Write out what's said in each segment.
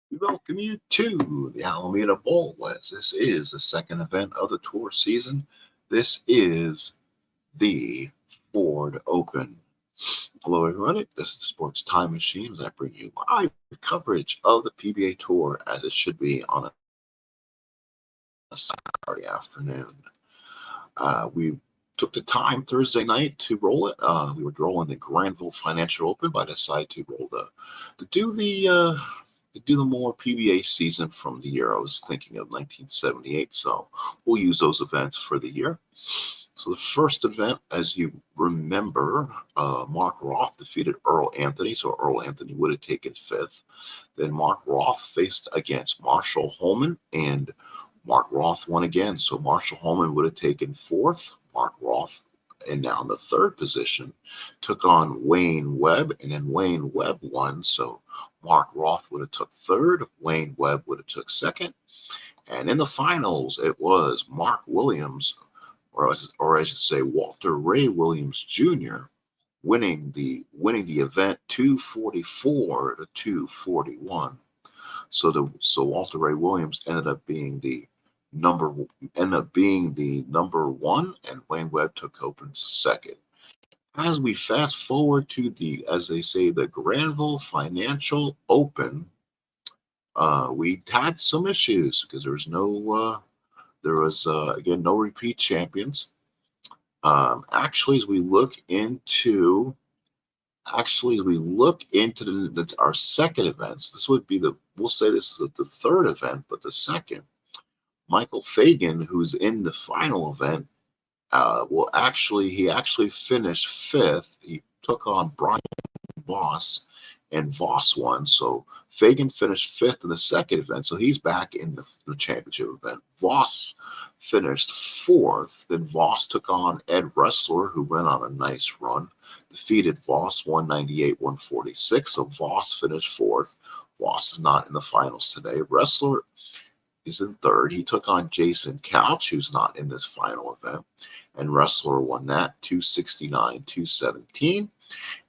We welcome you to the Alameda Bowl, as this is the second event of the tour season. This is the Ford Open. Hello, everybody. This is the Sports Time Machine as I bring you live coverage of the PBA Tour as it should be on a Saturday afternoon. We took the time Thursday night to roll it. We were rolling the Granville Financial Open, but I decided to do the more PBA season from the year. I was thinking of 1978, so we'll use those events for the year. So the first event, as you remember, Mark Roth defeated Earl Anthony, so Earl Anthony would have taken fifth. Then Mark Roth faced against Marshall Holman, and Mark Roth won again, so Marshall Holman would have taken fourth. Mark Roth, and now in the third position, took on Wayne Webb, and then Wayne Webb won, so Mark Roth would have took third, Wayne Webb would have took second, and in the finals, it was Mark Williams, or I should say Walter Ray Williams Jr., winning the event 244 to 241. So Walter Ray Williams ended up being the number one, and Wayne Webb took open second. As we fast forward to as they say, the Granville Financial Open, we had some issues because there was again no repeat champions. Actually, as we look into our second events, we'll say this is the third event, but the second, Michael Fagan, who's in the final event, he actually finished fifth. He took on Brian Voss, and Voss won. So Fagan finished fifth in the second event, so he's back in the championship event. Voss finished fourth. Then Voss took on Ed Ressler, who went on a nice run, defeated Voss 198-146. So Voss finished fourth. Voss is not in the finals today. Ressler is in third. He took on Jason Couch, who's not in this final event, and Ressler won that 269-217.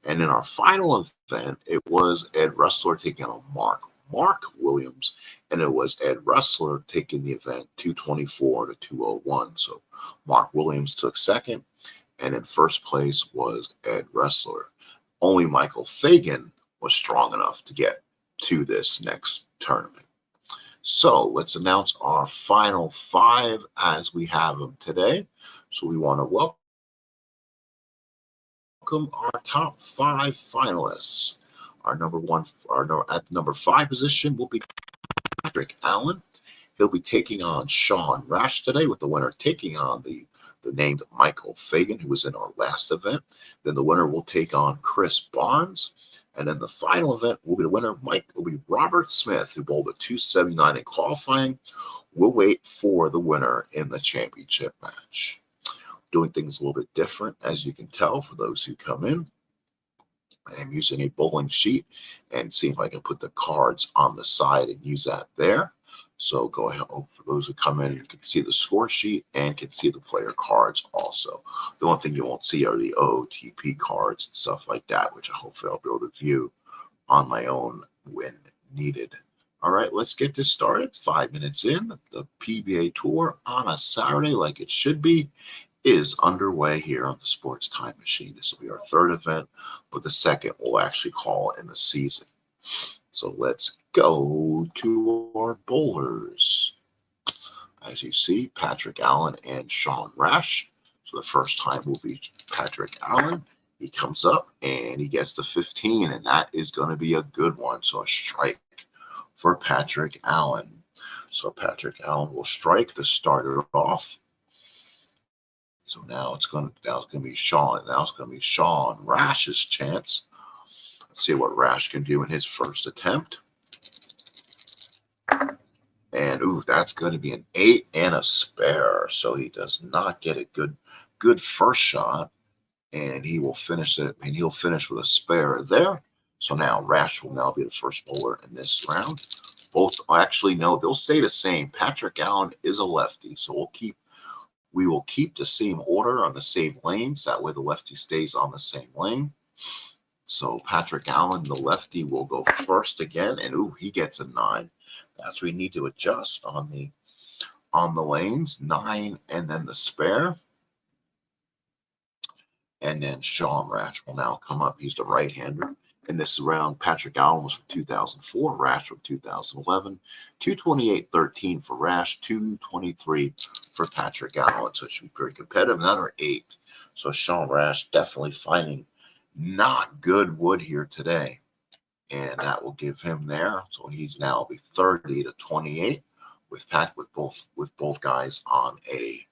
And in our final event, it was Ed Ressler taking on Mark Williams, and it was Ed Ressler taking the event 224 to 201. So Mark Williams took second, and in first place was Ed Ressler. Only Michael Fagan was strong enough to get to this next tournament. So let's announce our final five as we have them today. So we want to welcome our top five finalists. At the number five position will be Patrick Allen. He'll be taking on Sean Rash today, with the winner taking on the named Michael Fagan, who was in our last event. Then the winner will take on Chris Barnes. And then the final event will be the winner, will be Robert Smith, who bowled a 279 in qualifying. We'll wait for the winner in the championship match. Doing things a little bit different, as you can tell, for those who come in. I'm using a bowling sheet and see if I can put the cards on the side and use that there. So go ahead. For those who come in, you can see the score sheet and can see the player cards also. The one thing you won't see are the OTP cards and stuff like that, which I hopefully I'll be able to view on my own when needed. All right, let's get this started. 5 minutes in. The PBA Tour on a Saturday, like it should be, is underway here on the Sports Time Machine. This will be our third event, but the second we'll actually call in the season. So let's go to our bowlers. As you see, Patrick Allen and Sean Rash. So the first time will be Patrick Allen. He comes up and he gets the 15, and that is going to be a good one. So a strike for Patrick Allen. So Patrick Allen will strike to start it off. So now it's going to be Sean. Now it's going to be Sean Rash's chance. Let's see what Rash can do in his first attempt. And ooh, that's going to be an 8 and a spare. So he does not get a good first shot. And he will finish it, and he'll finish with a spare there. So now Rash will now be the first bowler in this round. Both actually no, they'll stay the same. Patrick Allen is a lefty, so we will keep the same order on the same lanes. That way the lefty stays on the same lane. So Patrick Allen, the lefty, will go first again, and ooh, he gets a 9. That's where we need to adjust on the lanes. 9 and then the spare. And then Sean Rash will now come up. He's the right-hander. In this round, Patrick Allen was from 2004, Rash from 2011. 228.13 for Rash, 223 for Patrick Allen. So it should be pretty competitive. Another 8. So Sean Rash definitely finding not good wood here today. And that will give him there. So he's now be 30-28 with both guys on a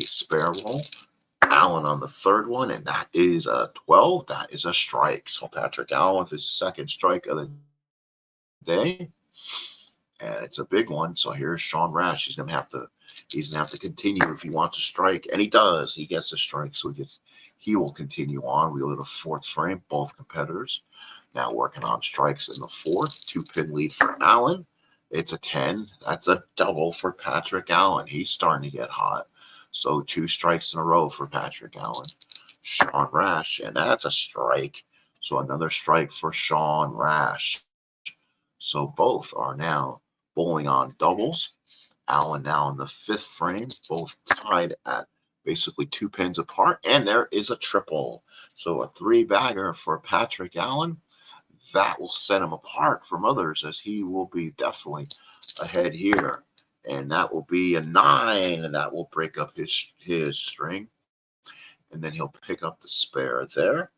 spare roll. Allen on the third one, and that is a 12. That is a strike. So Patrick Allen with his second strike of the day, and it's a big one. So here's Sean Rash. He's gonna have to continue if he wants to strike, and he does. He gets a strike, so he will continue on. We go to the fourth frame. Both competitors now working on strikes in the fourth. 2-pin lead for Allen. It's a 10. That's a double for Patrick Allen. He's starting to get hot. So 2 strikes in a row for Patrick Allen. Sean Rash, and that's a strike. So another strike for Sean Rash. So both are now bowling on doubles. Allen now in the fifth frame, both tied at basically 2 pins apart. And there is a triple. So a 3-bagger for Patrick Allen. That will set him apart from others, as he will be definitely ahead here. And that will be a 9, and that will break up his string. And then he'll pick up the spare there.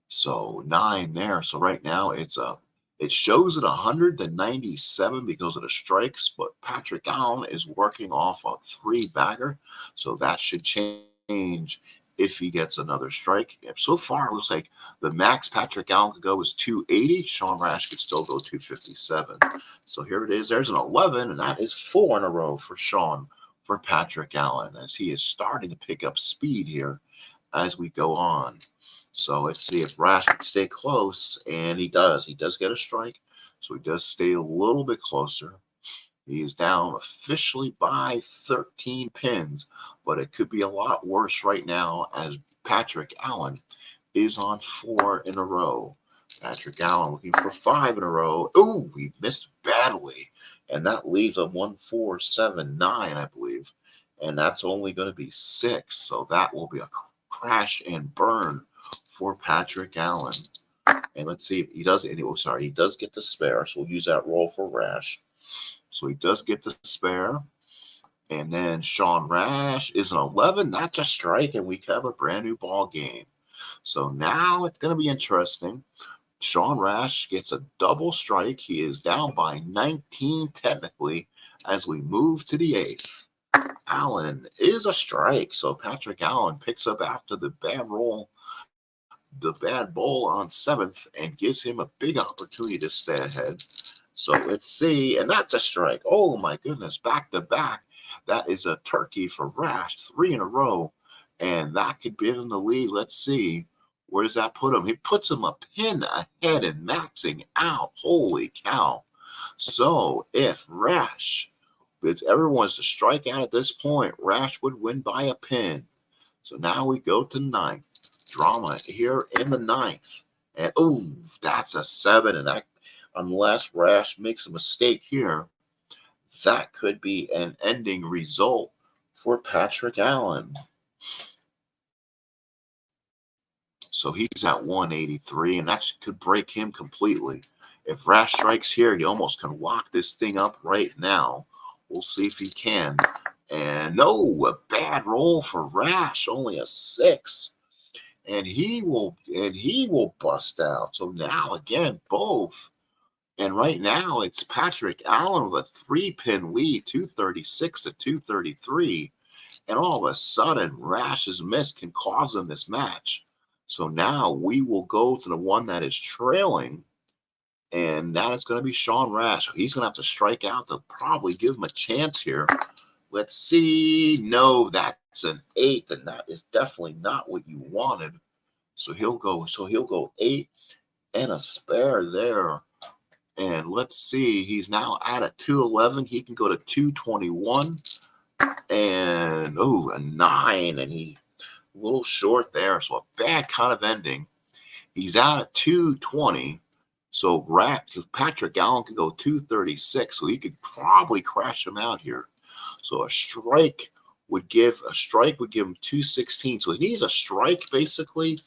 So 9 there. So right now it shows at 100-97 because of the strikes, but Patrick Allen is working off a 3-bagger. So that should change if he gets another strike. So far, it looks like the max Patrick Allen could go is 280. Sean Rash could still go 257. So here it is. There's an 11, and that is 4 in a row for Patrick Allen, as he is starting to pick up speed here as we go on. So let's see if Rash can stay close, and he does. He does get a strike, so he does stay a little bit closer. He is down officially by 13 pins, but it could be a lot worse right now, as Patrick Allen is on 4 in a row. Patrick Allen looking for 5 in a row. Ooh, he missed badly, and that leaves a 1-4-7-9, I believe, and that's only going to be 6. So that will be a crash and burn for Patrick Allen. And let's see if he does. He does get the spare, so we'll use that roll for Rash. So he does get the spare. And then Sean Rash is an 11. That's a strike, and we have a brand new ball game. So now it's going to be interesting. Sean Rash gets a double strike. He is down by 19 technically as we move to the 8th. Allen is a strike. So Patrick Allen picks up after the bad bowl on 7th, and gives him a big opportunity to stay ahead. So let's see, and that's a strike. Oh my goodness, back to back. That is a turkey for Rash, 3 in a row, and that could give him the lead. Let's see, where does that put him? It puts him a pin ahead and maxing out. Holy cow. So if everyone's to strike out at this point, Rash would win by a pin. So now we go to 9th. Drama here in the 9th. And oh, that's a 7. And that, unless Rash makes a mistake here, that could be an ending result for Patrick Allen. So he's at 183, and that could break him completely. If Rash strikes here, he almost can lock this thing up right now. We'll see if he can. And no, a bad roll for Rash, only a 6. And he will bust out. So now again, both And right now, it's Patrick Allen with a 3-pin lead, 236 to 233. And all of a sudden, Rash's miss can cause him this match. So now we will go to the one that is trailing, and that is going to be Sean Rash. He's going to have to strike out to probably give him a chance here. Let's see. No, that's an 8, and that is definitely not what you wanted. So he'll go. 8 and a spare there. And let's see. He's now at a 211. He can go to 221. And a 9, and he a little short there. So a bad kind of ending. He's out at 220. So Patrick Allen could go 236. So he could probably crash him out here. So a strike would give him 216. So he needs a strike basically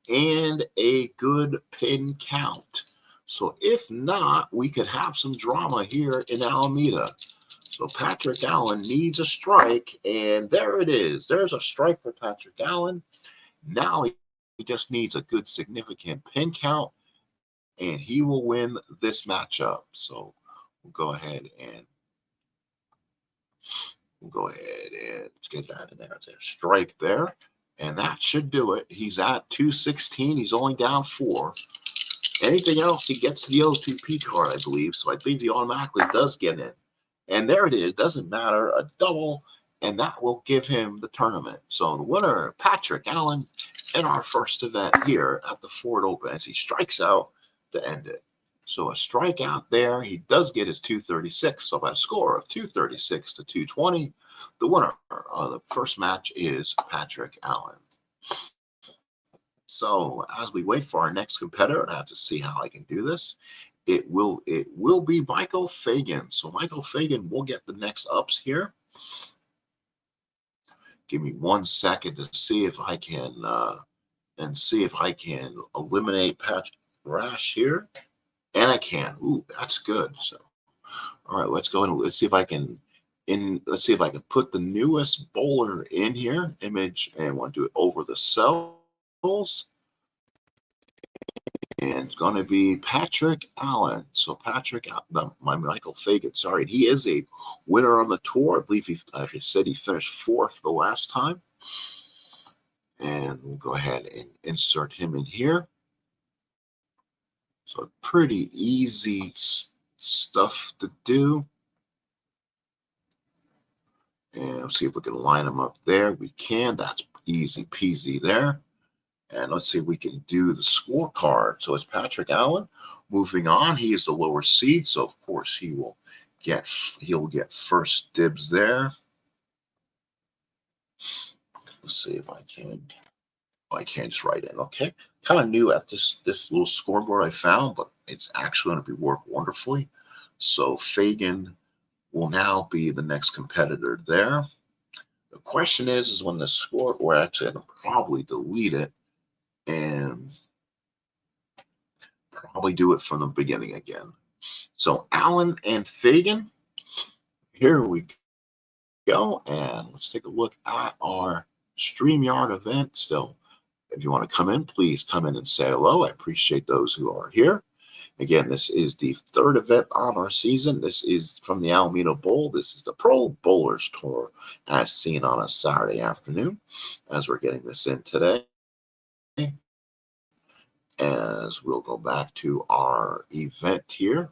and a good pin count. So if not, we could have some drama here in Alameda. So Patrick Allen needs a strike, and there it is. There's a strike for Patrick Allen. Now he just needs a good significant pin count, and he will win this matchup. So we'll go ahead and get that in there. There's a strike there, and that should do it. He's at 216. He's only down 4. Anything else, he gets the O2P card, I believe. So I believe he automatically does get in. And there it is. Doesn't matter. A double, and that will give him the tournament. So the winner, Patrick Allen, in our first event here at the Ford Open as he strikes out to end it. So a strikeout there. He does get his 236. So by a score of 236 to 220, the winner of the first match is Patrick Allen. So as we wait for our next competitor, I have to see how I can do this. It will be Michael Fagan. So Michael Fagan will get the next ups here. Give me 1 second to see if I can eliminate Patrick Rash here, and I can. Ooh, that's good. So, all right, let's go and let's see if I can put the newest bowler in here. Image, and want to do it over the cells. And it's going to be Patrick Allen. So my Michael Fagan, sorry. He is a winner on the tour. I believe like I said, he finished 4th the last time. And we'll go ahead and insert him in here. So pretty easy stuff to do. And let's see if we can line him up there. We can. That's easy peasy there. And let's see if we can do the scorecard. So it's Patrick Allen moving on. He is the lower seed, so of course he'll get first dibs there. Let's see if I can. Oh, I can't just write in. Okay, kind of new at this little scoreboard I found, but it's actually going to work wonderfully. So Fagan will now be the next competitor there. The question is when the score, or actually I can probably delete it and probably do it from the beginning again. So Allen and Fagan, here we go. And let's take a look at our StreamYard event still. If you want to come in, please come in and say hello. I appreciate those who are here. Again, this is the 3rd event on our season. This is from the Alameda Bowl. This is the Pro Bowlers Tour as seen on a Saturday afternoon as we're getting this in today. As we'll go back to our event here.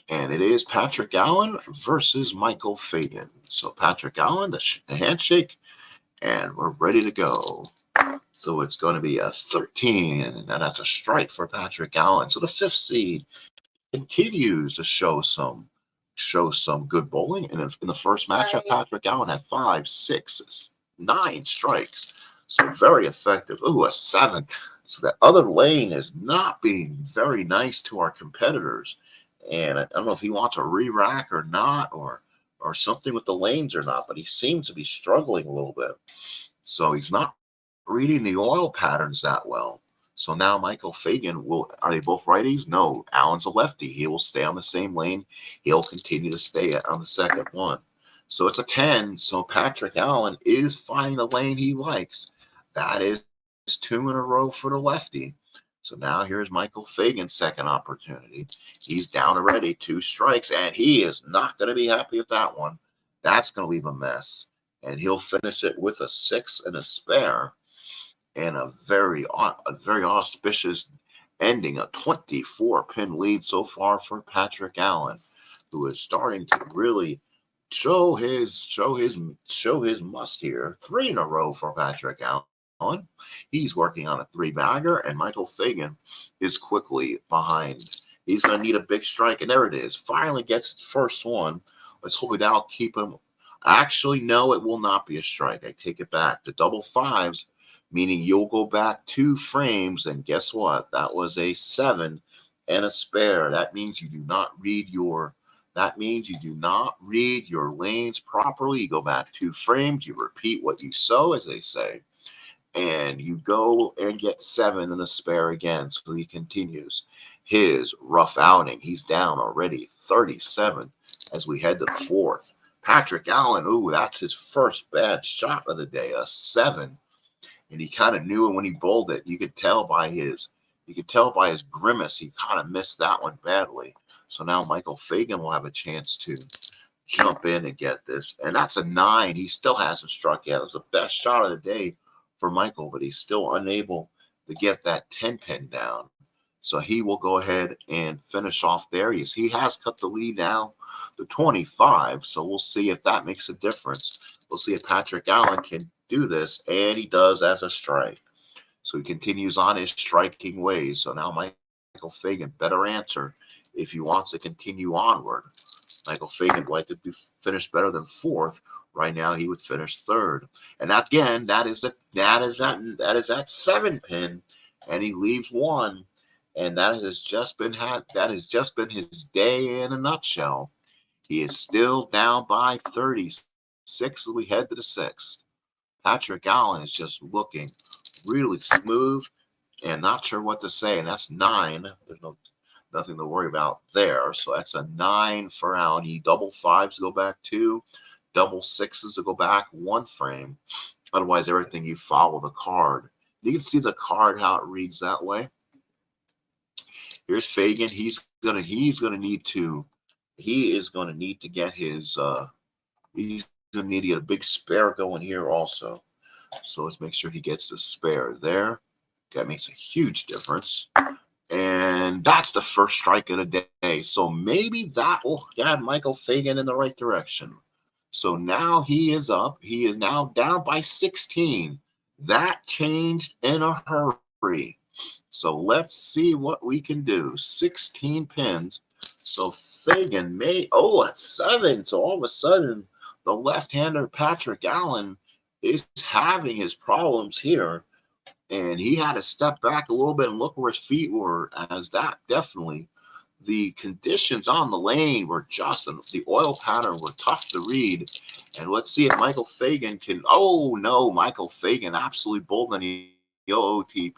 And it is Patrick Allen versus Michael Fagan. So Patrick Allen, the handshake, and we're ready to go. So it's going to be a 13, and that's a strike for Patrick Allen. So the 5th seed continues to show some good bowling. And in the first matchup, Patrick Allen had 5, 6, 9 strikes. So very effective. Ooh, a 7. So that other lane is not being very nice to our competitors. And I don't know if he wants a re-rack or not, or something with the lanes or not, but he seems to be struggling a little bit. So he's not reading the oil patterns that well. So now Michael Fagan are they both righties? No, Allen's a lefty. He will stay on the same lane. He'll continue to stay on the second one. So it's a 10. So Patrick Allen is finding the lane he likes. That is 2 in a row for the lefty. So now here's Michael Fagan's second opportunity. He's down already, 2 strikes, and he is not going to be happy with that one. That's going to leave a mess, and he'll finish it with a 6 and a spare, and a very auspicious ending, a 24-pin lead so far for Patrick Allen, who is starting to really show his must here. 3 in a row for Patrick Allen. He's working on a 3-bagger, and Michael Fagan is quickly behind. He's going to need a big strike, and there it is. Finally gets the first one. Let's hope that'll keep him. Actually, no, it will not be a strike. I take it back. The double 5s, meaning you'll go back 2 frames, and guess what? That was a 7 and a spare. That means you do not read your lanes properly. You go back 2 frames, you repeat what you sow, as they say, and you go and get 7 in the spare again. So he continues his rough outing. He's down already 37 as we head to the 4th. Patrick Allen, ooh, that's his first bad shot of the day, a 7. And he kind of knew it when he bowled it. You could tell by his grimace, he kind of missed that one badly. So now Michael Fagan will have a chance to jump in and get this. And that's a 9. He still hasn't struck yet. It was the best shot of the day for Michael, but he's still unable to get that 10-pin down. So he will go ahead and finish off there. He has cut the lead now to 25. So we'll see if that makes a difference. We'll see if Patrick Allen can do this, and he does as a strike. So he continues on his striking ways. So now Michael Fagan better answer if he wants to continue onward. Michael Fagan would like to finish better than 4th. Right now, he would finish 3rd. And again, that is that 7-pin, and he leaves 1. And that has just been his day in a nutshell. He is still down by 36 as we head to the 6th. Patrick Allen is just looking really smooth and not sure what to say. And that's 9. There's nothing to worry about there. So that's a 9 for Allen. He double 5s go back 2, double 6s to go back 1 frame. Otherwise, everything you follow the card. You can see the card how it reads that way. Here's Fagan. He is going to need to get his he's going to need to get a big spare going here also. So let's make sure he gets the spare there. That makes a huge difference. And that's the first strike of the day. So maybe that will guide Michael Fagan in the right direction. So now he is up. He is now down by 16. That changed in a hurry. So let's see what we can do. 16 pins. So Fagan that's 7. So all of a sudden, the left-hander Patrick Allen is having his problems here. And he had to step back a little bit and look where his feet were, as that definitely, the conditions on the lane were just, the oil pattern were tough to read. And let's see if Michael Fagan can, oh no, Michael Fagan absolutely bowled on the OTP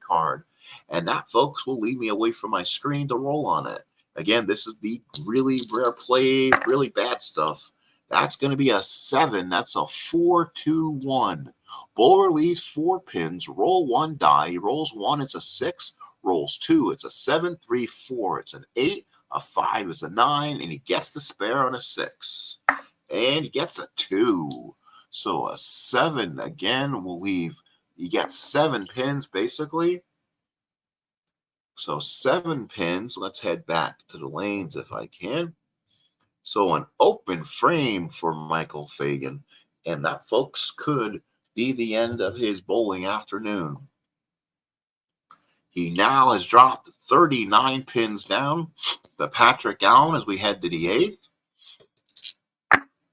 card. And that, folks, will lead me away from my screen to roll on it. Again, this is the really rare play, really bad stuff. That's going to be a 7. That's a 4-2-1. Bowler leaves 4 pins, roll 1 die. He rolls 1, it's a 6. Rolls 2, it's a 7, 3, 4. It's an 8, a 5 is a 9, and he gets the spare on a 6. And he gets a 2. So a 7 again will leave. You get 7 pins basically. So 7 pins. Let's head back to the lanes if I can. So an open frame for Michael Fagan. And that, folks, could be the end of his bowling afternoon. He now has dropped 39 pins down to Patrick Allen as we head to the 8th.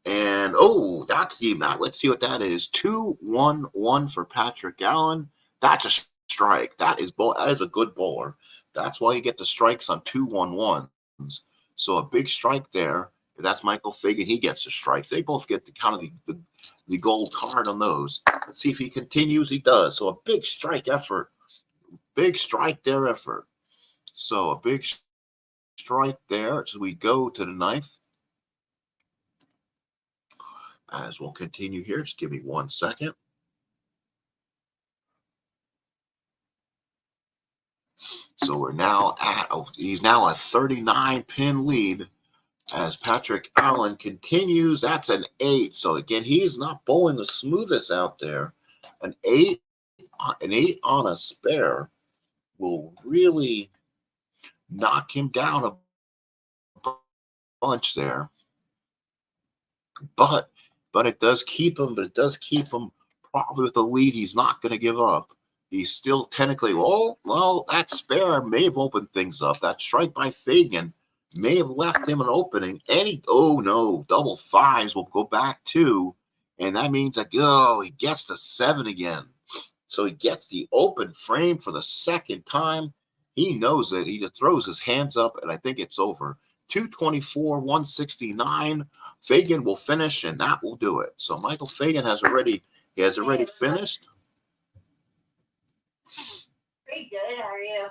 And, that's the amount. Let's see what that is. 2-1-1 for Patrick Allen. That's a strike. That is a good bowler. That's why you get the strikes on 2-1-1s. So a big strike there. If that's Michael Fagan, he gets the strikes. They both get the kind of the gold card on those. Let's see if he continues. He does. So a big strike effort. Big strike there effort. So a big strike there. So we go to the 9th. As we'll continue here. Just give me 1 second. So we're now at, he's now a 39-pin lead as Patrick Allen continues. That's an 8. So again, he's not bowling the smoothest out there. An 8 on a spare will really knock him down a bunch there. But it does keep him, probably with the lead. He's not going to give up. He's still technically, well, that spare may have opened things up. That strike by Fagan may have left him an opening. And double fives will go back too. And that means that, he gets to 7 again. So he gets the open frame for the second time. He knows it. He just throws his hands up, and I think it's over. 224, 169. Fagan will finish, and that will do it. So Michael Fagan has already finished. Pretty good. How are you?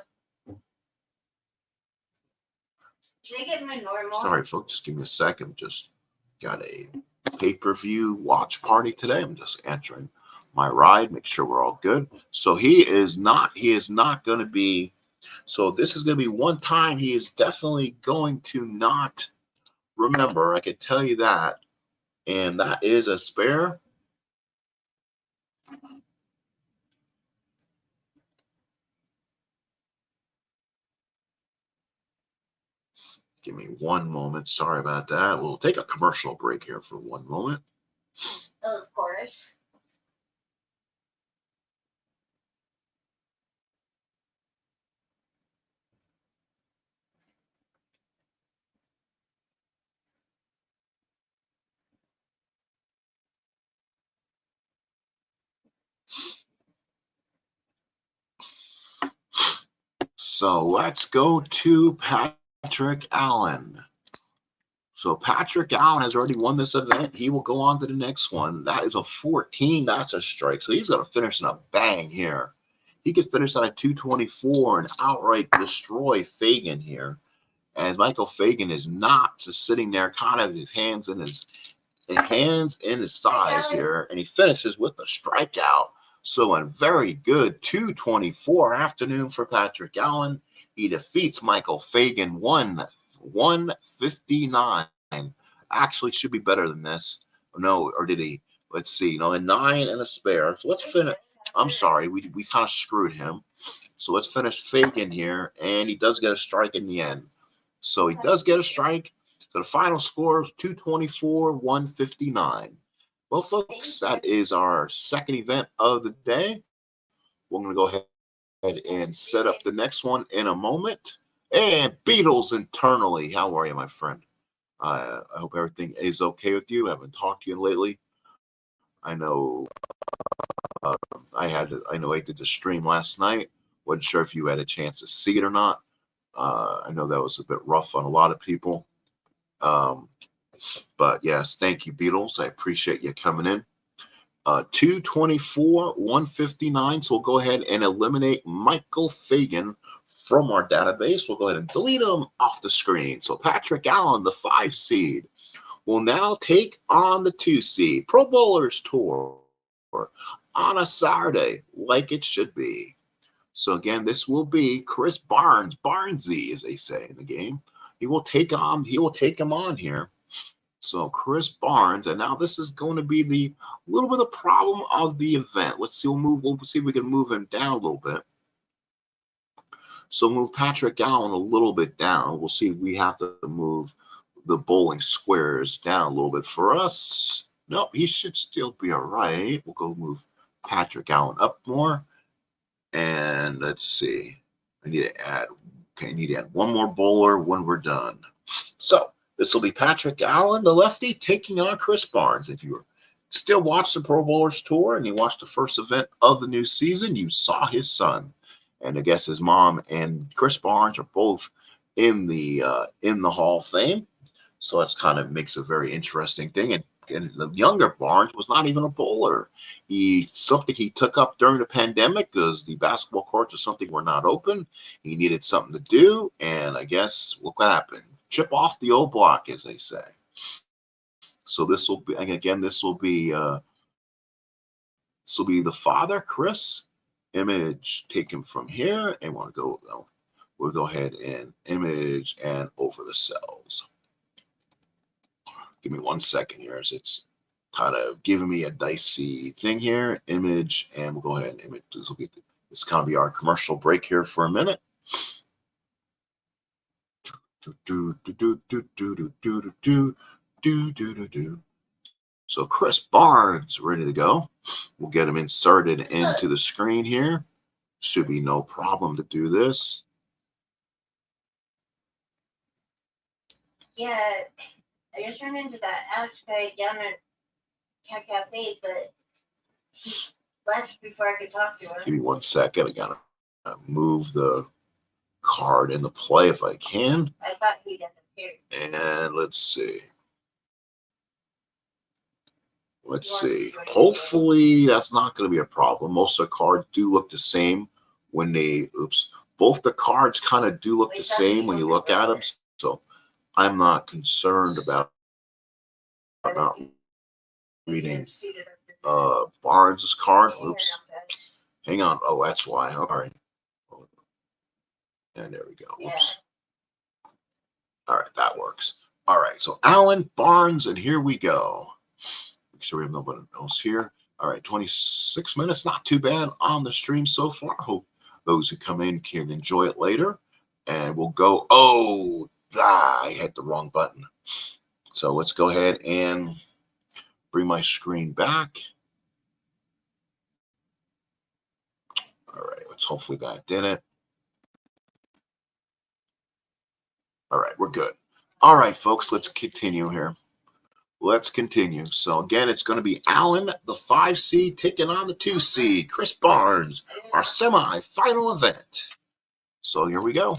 Should I get my normal? Sorry, folks. Just give me a second. Just got a pay-per-view watch party today. I'm just answering my ride. Make sure we're all good. So he is not going to be. So this is going to be one time he is definitely going to not remember. I can tell you that. And that is a spare. Give me one moment. Sorry about that. We'll take a commercial break here for one moment. Of course. So let's go to Patrick Allen. So Patrick Allen has already won this event. He will go on to the next one. That is a 14. That's a strike. So he's going to finish in a bang here. He could finish on a 224 and outright destroy Fagan here. And Michael Fagan is not just sitting there, kind of his hands in his thighs here, and he finishes with a strikeout. So a very good 224 afternoon for Patrick Allen. He defeats Michael Fagan 159. Actually, should be better than this. No, or did he? Let's see. A 9 and a spare. So let's finish. I'm sorry, we kind of screwed him. So let's finish Fagan here, and he does get a strike in the end. So he does get a strike. So the final score is 224, 159. Well, folks, that is our second event of the day. We're going to go ahead and set up the next one in a moment. And Beatles internally, how are you, my friend? I hope everything is okay with you. I haven't talked to you lately. I know I did the stream last night. Wasn't sure if you had a chance to see it or not. I know that was a bit rough on a lot of people. But yes, thank you, Beatles. I appreciate you coming in. 224, 159. So we'll go ahead and eliminate Michael Fagan from our database. We'll go ahead and delete him off the screen. So Patrick Allen, the 5 seed, will now take on the 2 seed. Pro Bowlers Tour on a Saturday, like it should be. So again, this will be Chris Barnesy, as they say in the game. He will take him on here. So Chris Barnes, and now this is going to be the little bit of problem of the event. Let's see, we'll see if we can move him down a little bit. So move Patrick Allen a little bit down. We'll see if we have to move the bowling squares down a little bit for us. Nope, he should still be all right. We'll go move Patrick Allen up more. And let's see. I need to add one more bowler when we're done. So this will be Patrick Allen, the lefty, taking on Chris Barnes. If you still watch the Pro Bowlers Tour and you watched the first event of the new season, you saw his son. And I guess his mom and Chris Barnes are both in the Hall of Fame. So that's kind of makes a very interesting thing. And the younger Barnes was not even a bowler. Something he took up during the pandemic because the basketball courts or something were not open. He needed something to do, and I guess look what happened. Chip off the old block, as they say. So this will be the father, Chris. Image taken from here, and want to go. we'll go ahead and image and over the cells. Give me 1 second here as it's kind of giving me a dicey thing here. Image, and we'll go ahead and image. This kind of be our commercial break here for a minute. So Chris Barnes ready to go. We'll get him inserted into the screen here. Should be no problem to do this. Yeah, I just ran into that Alex guy down at Cat Cafe, but he left before I could talk to him. Give me 1 second. I gotta move the card into play if I can. I thought he disappeared. And let's see. Let's see. Hopefully that's not going to be a problem. Most of the cards do look the same when they, both the cards kind of do look the same when you look at them. So I'm not concerned about reading Barnes's card. Oops. Hang on. Oh, that's why. All right. And there we go. Oops. All right. That works. All right. So Alan Barnes, and here we go. Make sure we have nobody else here. All right, 26 minutes, not too bad on the stream so far. Hope those who come in can enjoy it later. And we'll go, I hit the wrong button. So let's go ahead and bring my screen back. All right, let's hopefully that did it. All right, we're good. All right, folks, let's continue here. Let's continue. So again, it's going to be Allen, the 5 seed, taking on the 2 seed, Chris Barnes, our semi-final event. So here we go.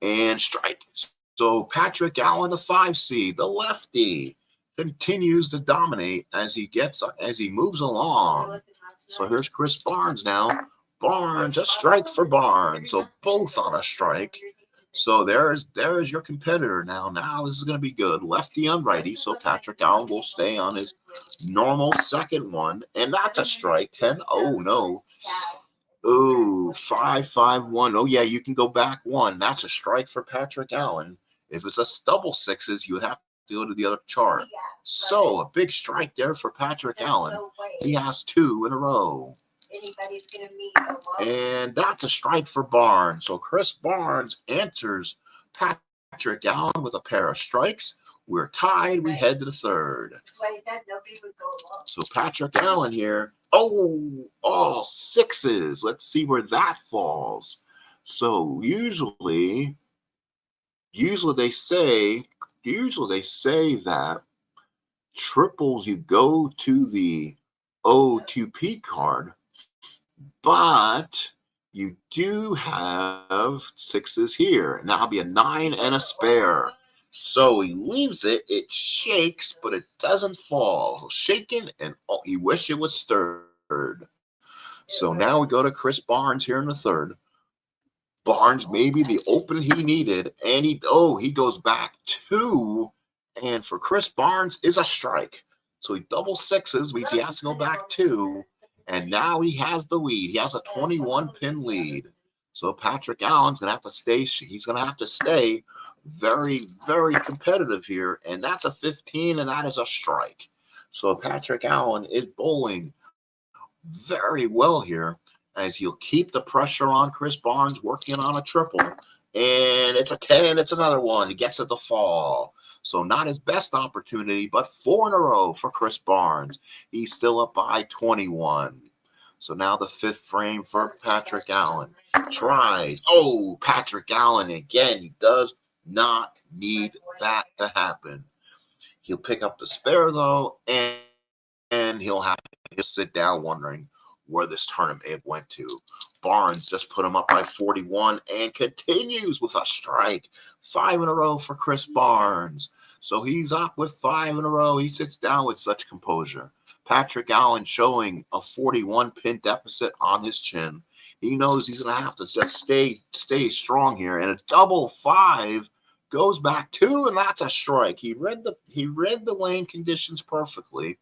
And strike. So Patrick Allen, the 5 seed, the lefty, continues to dominate as he moves along. So here's Chris Barnes now. Barnes, a strike for Barnes. So both on a strike. So there's your competitor now. Now this is going to be good. Lefty on righty. So Patrick Allen will stay on his normal second one. And that's a strike. 10. Oh, no. Oh, 5-5-1. Oh, yeah, you can go back 1. That's a strike for Patrick Allen. If it's a double sixes, you would have to go to the other chart. So a big strike there for Patrick Allen. He has 2 in a row. Anybody's gonna meet and that's a strike for Barnes. So Chris Barnes answers Patrick Allen with a pair of strikes. We're tied. We head to the 3rd. So Patrick Allen here. Oh, all 6s. Let's see where that falls. So usually they say that triples you go to the O2P card. But you do have 6s here. And that'll be a 9 and a spare. So he leaves it. It shakes, but it doesn't fall. Shaking, and he wish it was stirred. So now we go to Chris Barnes here in the 3rd. Barnes, maybe the open he needed. And he goes back 2. And for Chris Barnes is a strike. So he double 6s, means he has to go back 2. And now he has the lead. He has a 21-pin lead. So Patrick Allen's going to have to stay. He's going to have to stay very, very competitive here. And that's a 15, and that is a strike. So Patrick Allen is bowling very well here as he'll keep the pressure on Chris Barnes, working on a triple. And it's a 10. It's another one. He gets it to fall. So not his best opportunity, but 4 in a row for Chris Barnes. He's still up by 21. So now the 5th frame for Patrick Allen. Tries. Oh, Patrick Allen again. He does not need that to happen. He'll pick up the spare, though, and he'll have to sit down wondering where this tournament went to. Barnes just put him up by 41 and continues with a strike. 5 in a row for Chris Barnes. So he's up with 5 in a row. He sits down with such composure. Patrick Allen showing a 41-pin deficit on his chin. He knows he's going to have to just stay strong here. And a double 5 goes back 2, and that's a strike. He read the lane conditions perfectly.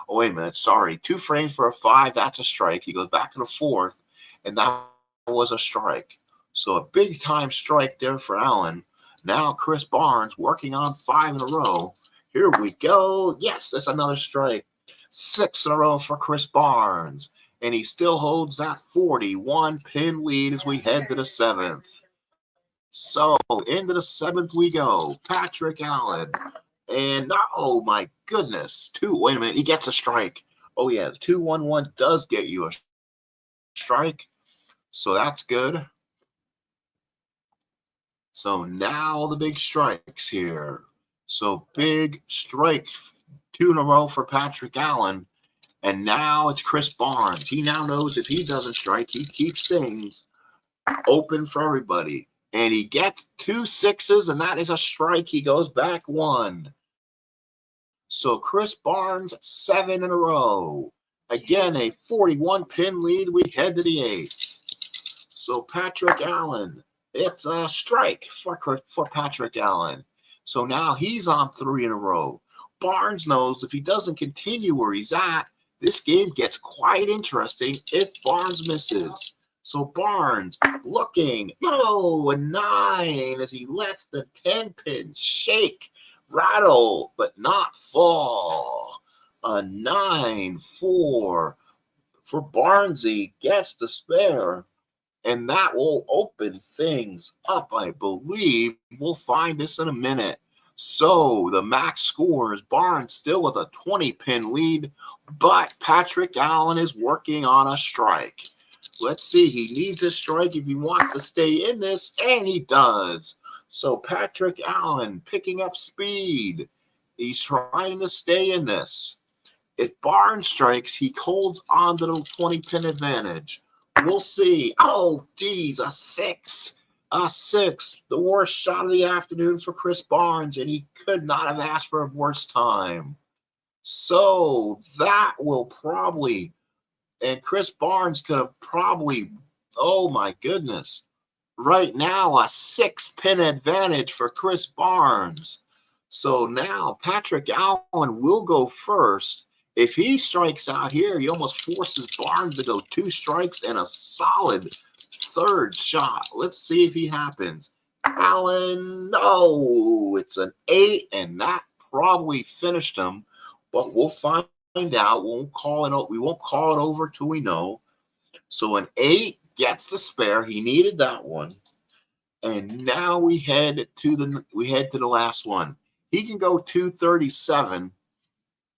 Oh, wait a minute. Sorry. 2 frames for a 5. That's a strike. He goes back to the 4th. And that was a strike. So a big time strike there for Allen. Now Chris Barnes working on 5 in a row. Here we go. Yes, that's another strike. 6 in a row for Chris Barnes. And he still holds that 41 pin lead as we head to the 7th. So into the 7th we go. Patrick Allen. And oh my goodness. Wait a minute. He gets a strike. Oh yeah, 2-1-1 does get you a strike. So that's good. So now the big strikes here. So big strike, 2 in a row for Patrick Allen. And now it's Chris Barnes. He now knows if he doesn't strike, he keeps things open for everybody. And he gets 2 6s, and that is a strike. He goes back 1. So Chris Barnes, 7 in a row. Again, a 41 pin lead. We head to the 8th. So Patrick Allen, it's a strike for Patrick Allen. So now he's on 3 in a row. Barnes knows if he doesn't continue where he's at, this game gets quite interesting if Barnes misses. So Barnes looking, a 9 as he lets the 10 pin shake, rattle, but not fall. A 9-4 for Barnesy gets the spare. And that will open things up, I believe. We'll find this in a minute. So the max score is Barnes still with a 20 pin lead, but Patrick Allen is working on a strike. Let's see, he needs a strike if he wants to stay in this, and he does. So Patrick Allen picking up speed. He's trying to stay in this. If Barnes strikes, he holds on to the 20 pin advantage. We'll see. Oh, geez, a 6. A 6. The worst shot of the afternoon for Chris Barnes, and he could not have asked for a worse time. So that will probably, and Chris Barnes could have probably, oh my goodness. Right now, a 6 pin advantage for Chris Barnes. So now Patrick Allen will go first. If he strikes out here, he almost forces Barnes to go 2 strikes and a solid 3rd shot. Let's see if he happens. Allen, no, it's an 8, and that probably finished him. But we'll find out. We won't call it over till we know. So an 8 gets the spare. He needed that one. And now we head to the last one. He can go 237.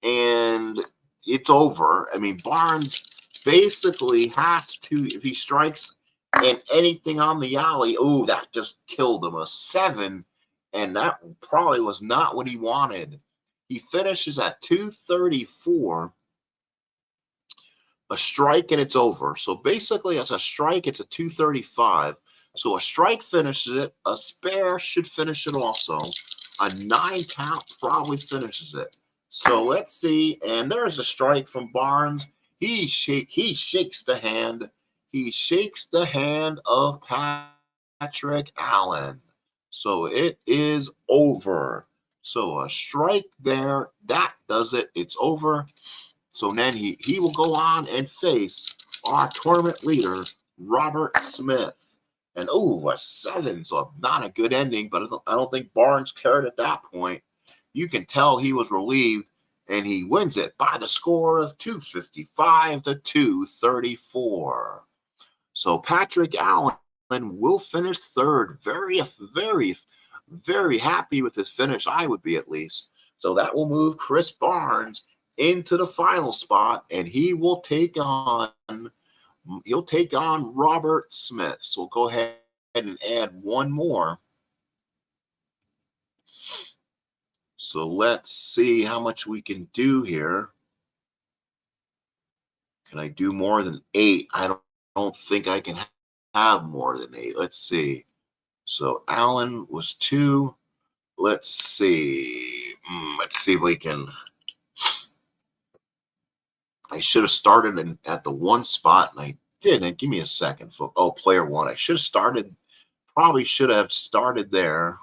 And it's over. I mean, Barnes basically has to, if he strikes and anything on the alley, oh, that just killed him. A 7, and that probably was not what he wanted. He finishes at 234. A strike, and it's over. So basically, as a strike, it's a 235. So a strike finishes it. A spare should finish it also. A 9 count probably finishes it. So let's see, and there's a strike from Barnes. He shakes the hand. He shakes the hand of Patrick Allen. So it is over. So a strike there, that does it. It's over. So then he will go on and face our tournament leader, Robert Smith. And a 7, so not a good ending, but I don't think Barnes cared at that point. You can tell he was relieved, and he wins it by the score of 255 to 234. So Patrick Allen will finish 3rd. Very, very, very happy with his finish. I would be, at least. So that will move Chris Barnes into the final spot, and he will take on Robert Smith. So we'll go ahead and add one more. So let's see how much we can do here. Can I do more than 8? I don't think I can have more than 8. Let's see. So Allen was 2. Let's see. Let's see if we can. I should have started at the 1 spot, and I didn't. Give me a second. Oh, player 1. I should have started. Probably should have started there.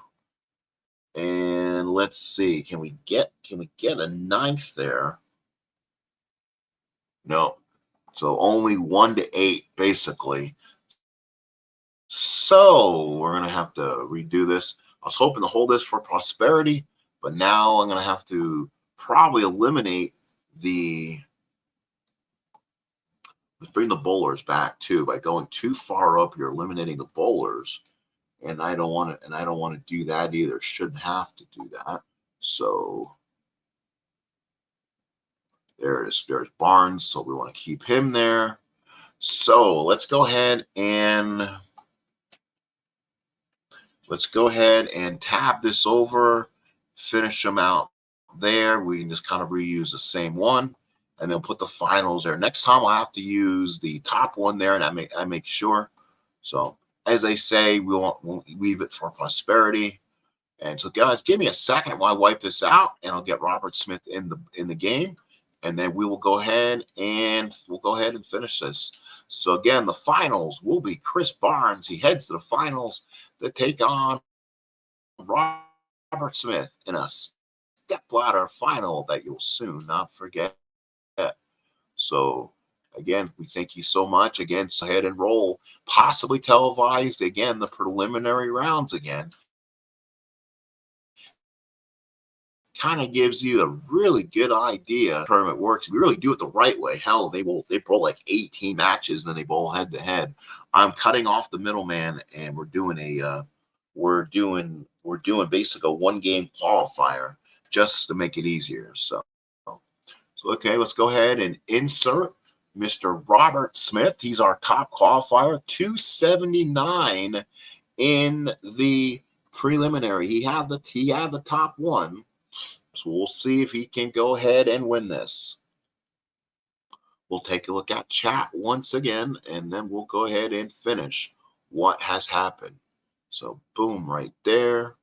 And let's see. Can we get a 9th there? No. So only 1 to 8, basically. So we're going to have to redo this. I was hoping to hold this for prosperity, but now I'm going to have to probably eliminate the, let's bring the bowlers back too. By going too far up, you're eliminating the bowlers. And I don't want to do that either. Shouldn't have to do that. So there's Barnes. So we want to keep him there. So let's go ahead and tab this over, finish them out there. We can just kind of reuse the same one and then put the finals there. Next time I'll have to use the top one there, and I make sure. So as I say, we'll leave it for prosperity. And so guys, give me a second while I wipe this out, and I'll get Robert Smith in the game, and then we will go ahead and finish this. So again, the finals will be Chris Barnes. He heads to the finals to take on Robert Smith in a stepladder final that you'll soon not forget. So again, we thank you so much. Again, go ahead and roll, possibly televised again, the preliminary rounds again. Kind of gives you a really good idea how the tournament works. We really do it the right way. Hell, they bowl like 18 matches, and then they bowl head to head. I'm cutting off the middleman, and we're doing basically a 1-game qualifier just to make it easier. So okay, let's go ahead and insert Mr. Robert Smith. He's our top qualifier, 279 in the preliminary. He had the top one. So we'll see if he can go ahead and win this. We'll take a look at chat once again, and then we'll go ahead and finish what has happened. So boom, right there.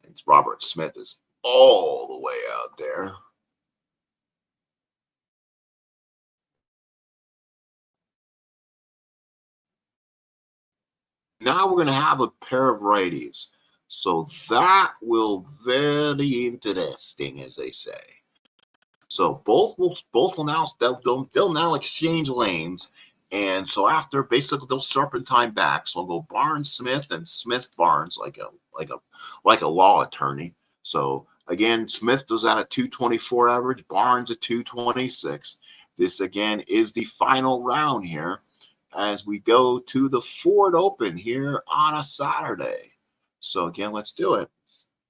And Robert Smith is all the way out there. Now we're going to have a pair of righties. So that will very interesting, as they say. So both will now they'll now exchange lanes, and so after basically they'll serpentine back. So I'll go Barnes Smith and Smith Barnes like a law attorney. So again, Smith does at a 224 average, Barnes a 226. This again is the final round here as we go to the Ford Open here on a Saturday. So again, let's do it.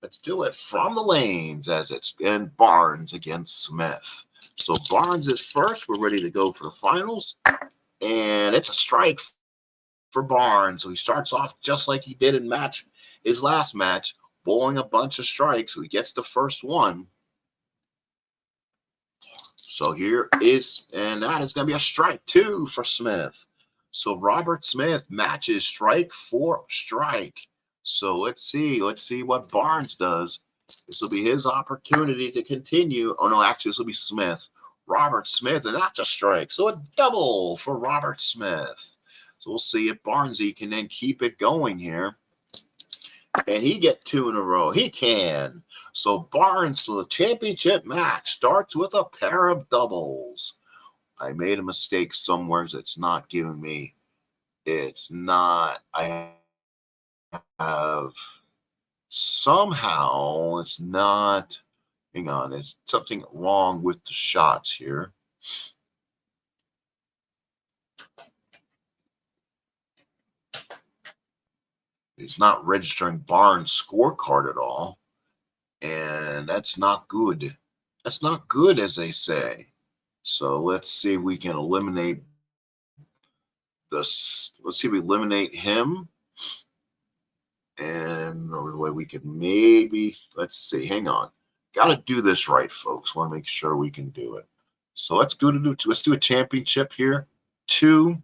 Let's do it from the lanes as it's been Barnes against Smith. So Barnes is first. We're ready to go for the finals. And it's a strike for Barnes. So he starts off just like he did in his last match, bowling a bunch of strikes. So he gets the first one. So here is, and that is going to be a strike 2 for Smith. So Robert Smith matches strike for strike. So let's see what Barnes does. This will be his opportunity to continue. Oh no, actually this will be Smith. Robert Smith, and that's a strike. So a double for Robert Smith. So we'll see if Barnesy can then keep it going here. Can he get 2 in a row? He can. So Barnes to the championship match starts with a pair of doubles. I made a mistake somewhere. It's not giving me. It's not. I have somehow. It's not. Hang on. There's something wrong with the shots here. It's not registering Barnes' scorecard at all. And that's not good. That's not good, as they say. So let's see if we can eliminate this. Let's see if we eliminate him. And the way we can maybe, let's see, hang on. Got to do this right, folks. Want to make sure we can do it. So let's do a championship here. 2.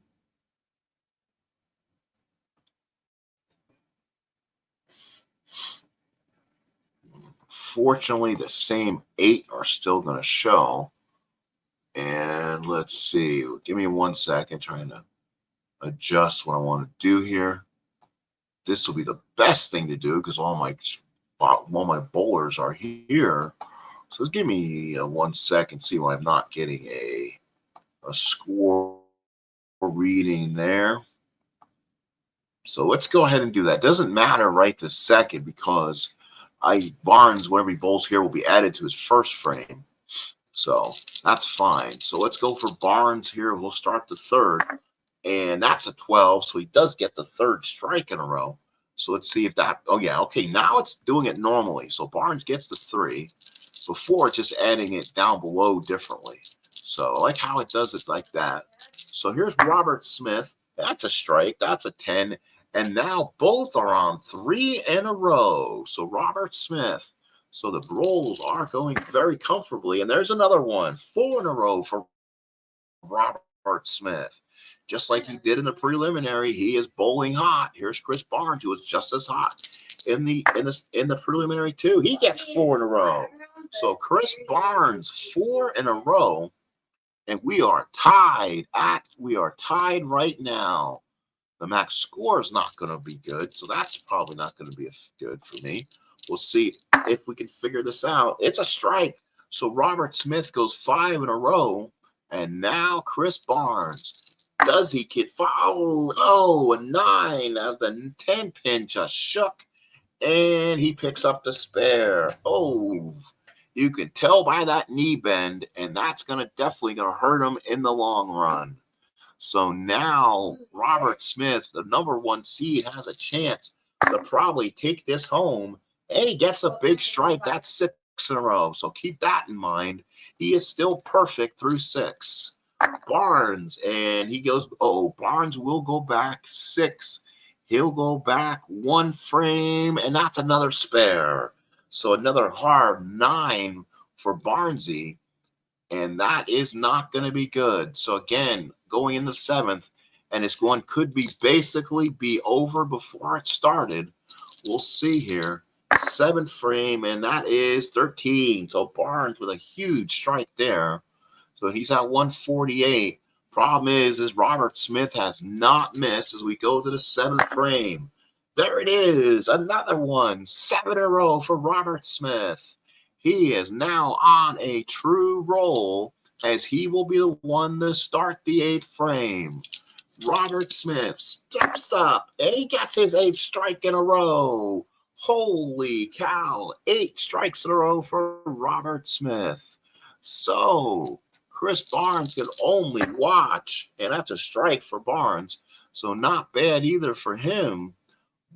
Fortunately, the same 8 are still going to show. And let's see. Give me 1 second trying to adjust what I want to do here. This will be the best thing to do because all my bowlers are here. So give me 1 second. See why I'm not getting a score reading there. So let's go ahead and do that. Doesn't matter right this second because Barnes, whenever he bowls here, will be added to his first frame. So that's fine. So let's go for Barnes here. We'll start the third. And that's a 12. So he does get the third strike in a row. So let's see if that, oh yeah, okay, now it's doing it normally. So Barnes gets the 3 before just adding it down below differently. So I like how it does it like that. So here's Robert Smith. That's a strike. That's a 10. And now both are on 3 in a row. So Robert Smith. So the rolls are going very comfortably. And there's another one. 4 in a row for Robert Smith. Just like he did in the preliminary, he is bowling hot. Here's Chris Barnes, who is just as hot in the preliminary too. He gets 4 in a row. So Chris Barnes 4 in a row, and we are tied right now. The max score is not going to be good, so that's probably not going to be good for me. We'll see if we can figure this out. It's a strike. So Robert Smith goes 5 in a row, and now Chris Barnes. Does he get 5? Oh, a 9 as the 10 pin just shook, and he picks up the spare. Oh, you can tell by that knee bend, and that's definitely gonna hurt him in the long run. So now Robert Smith, the number 1 seed, has a chance to probably take this home, and he gets a big strike. That's 6 in a row. So keep that in mind. He is still perfect through 6. Barnes, and he goes, oh, Barnes will go back 6. He'll go back 1 frame, and that's another spare. So another hard 9 for Barnesy, and that is not going to be good. So again, going in the 7th, and this one could basically be over before it started. We'll see here. 7th frame, and that is 13. So Barnes with a huge strike there. So he's at 148. Problem is Robert Smith has not missed as we go to the 7th frame. There it is, another one. 7 in a row for Robert Smith. He is now on a true roll as he will be the one to start the 8th frame. Robert Smith steps up and he gets his 8th strike in a row. Holy cow, 8 strikes in a row for Robert Smith. So Chris Barnes can only watch, and that's a strike for Barnes. So not bad either for him.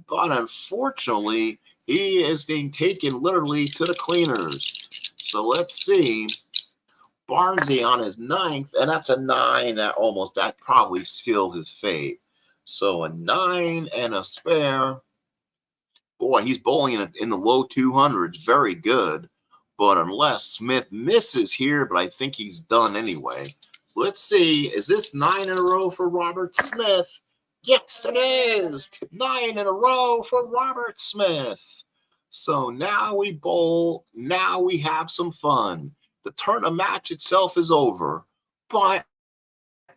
But unfortunately, he is being taken literally to the cleaners. So let's see. Barnesy on his 9th, and that's a 9. That probably sealed his fate. So a 9 and a spare. Boy, he's bowling in the low 200s. Very good. But unless Smith misses here, but I think he's done anyway. Let's see. Is this 9 in a row for Robert Smith? Yes, it is. 9 in a row for Robert Smith. So now we bowl. Now we have some fun. The tournament match itself is over, but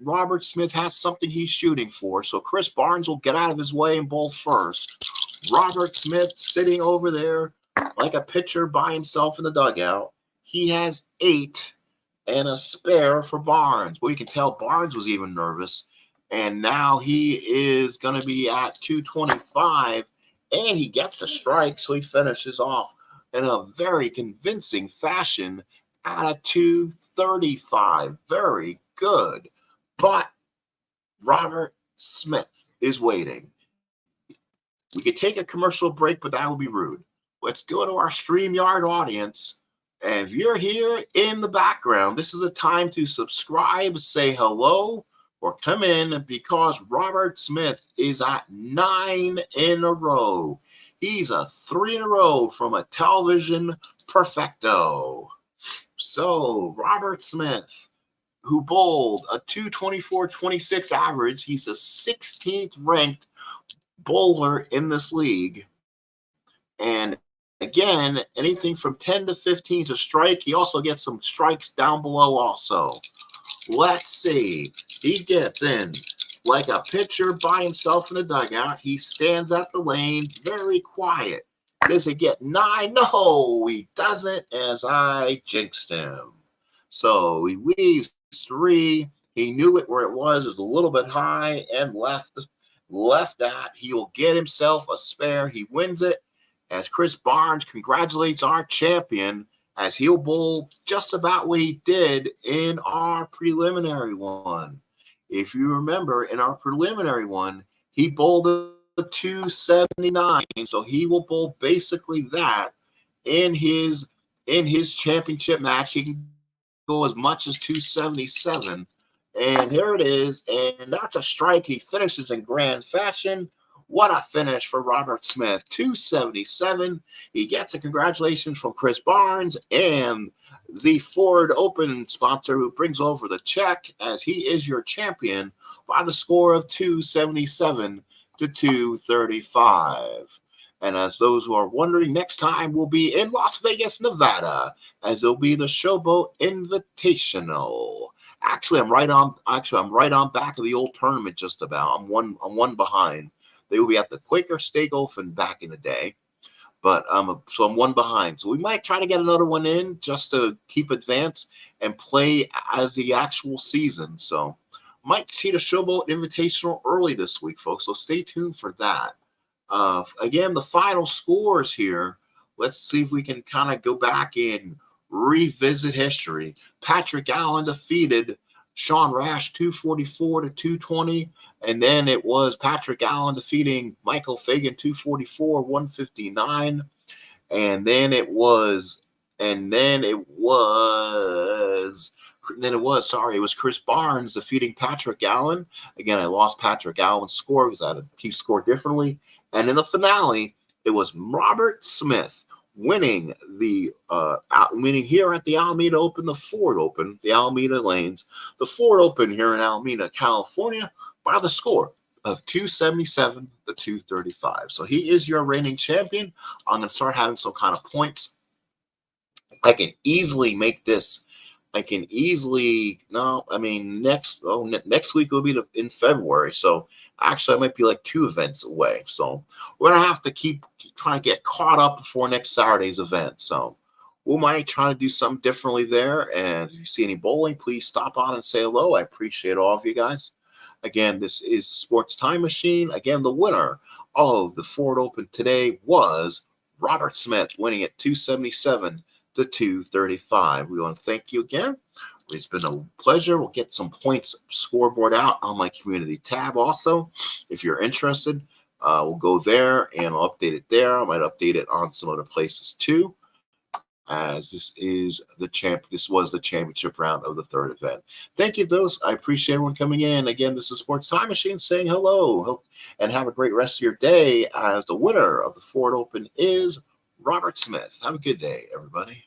Robert Smith has something he's shooting for. So Chris Barnes will get out of his way and bowl first. Robert Smith sitting over there like a pitcher by himself in the dugout. He has 8 and a spare for Barnes. Well, you can tell Barnes was even nervous. And now he is going to be at 225. And he gets the strike, so he finishes off in a very convincing fashion at a 235. Very good. But Robert Smith is waiting. We could take a commercial break, but that would be rude. Let's go to our StreamYard audience. And if you're here in the background, this is the time to subscribe, say hello, or come in because Robert Smith is at 9 in a row. He's a 3 in a row from a television perfecto. So Robert Smith, who bowled a 224.26 average, he's a 16th ranked bowler in this league. And again, anything from 10 to 15 to strike. He also gets some strikes down below also. Let's see. He gets in like a pitcher by himself in the dugout. He stands at the lane, very quiet. Does he get 9? No, he doesn't, as I jinxed him. So he leaves 3. He knew it where it was. It was a little bit high and left that. He will get himself a spare. He wins it as Chris Barnes congratulates our champion as he'll bowl just about what he did in our preliminary one. If you remember, in our preliminary one, he bowled the 279, so he will bowl basically that in his championship match. He can go as much as 277. And here it is, and that's a strike. He finishes in grand fashion. What a finish for Robert Smith, 277. He gets a congratulations from Chris Barnes and the Ford Open sponsor who brings over the check as he is your champion by the score of 277 to 235. And as those who are wondering, next time we'll be in Las Vegas, Nevada, as it'll be the Showboat Invitational. Actually, I'm right on back of the old tournament just about. I'm one behind. They will be at the Quaker Steak Open back in the day, but so I'm one behind. So we might try to get another one in just to keep advance and play as the actual season. So might see the Showboat Invitational early this week, folks. So stay tuned for that. Again, the final scores here. Let's see if we can kind of go back and revisit history. Patrick Allen defeated Sean Rash 244 to 220. And then it was Patrick Allen defeating Michael Fagan 244, 159. And then it was Chris Barnes defeating Patrick Allen. Again, I lost Patrick Allen's score because I had to keep score differently. And in the finale, it was Robert Smith winning here at the Alameda Open, the Ford Open, the Alameda Lanes, the Ford Open here in Alameda, California, by the score of 277 to 235. So he is your reigning champion. I'm going to start having some kind of points. I can easily make this. Next week will be in February. So actually, I might be like 2 events away. So we're going to have to keep trying to get caught up before next Saturday's event. So we might try to do something differently there. And if you see any bowling, please stop on and say hello. I appreciate all of you guys. Again, this is Sports Time Machine. Again, the winner of the Ford Open today was Robert Smith, winning at 277 to 235. We want to thank you again. It's been a pleasure. We'll get some points scoreboard out on my community tab also. If you're interested, we'll go there and I'll update it there. I might update it on some other places too, as this was the championship round of the 3rd event. Thank you, those. I appreciate everyone coming in. Again, this is Sports Time Machine saying hello and have a great rest of your day, as the winner of the Ford Open is Robert Smith. Have a good day, everybody.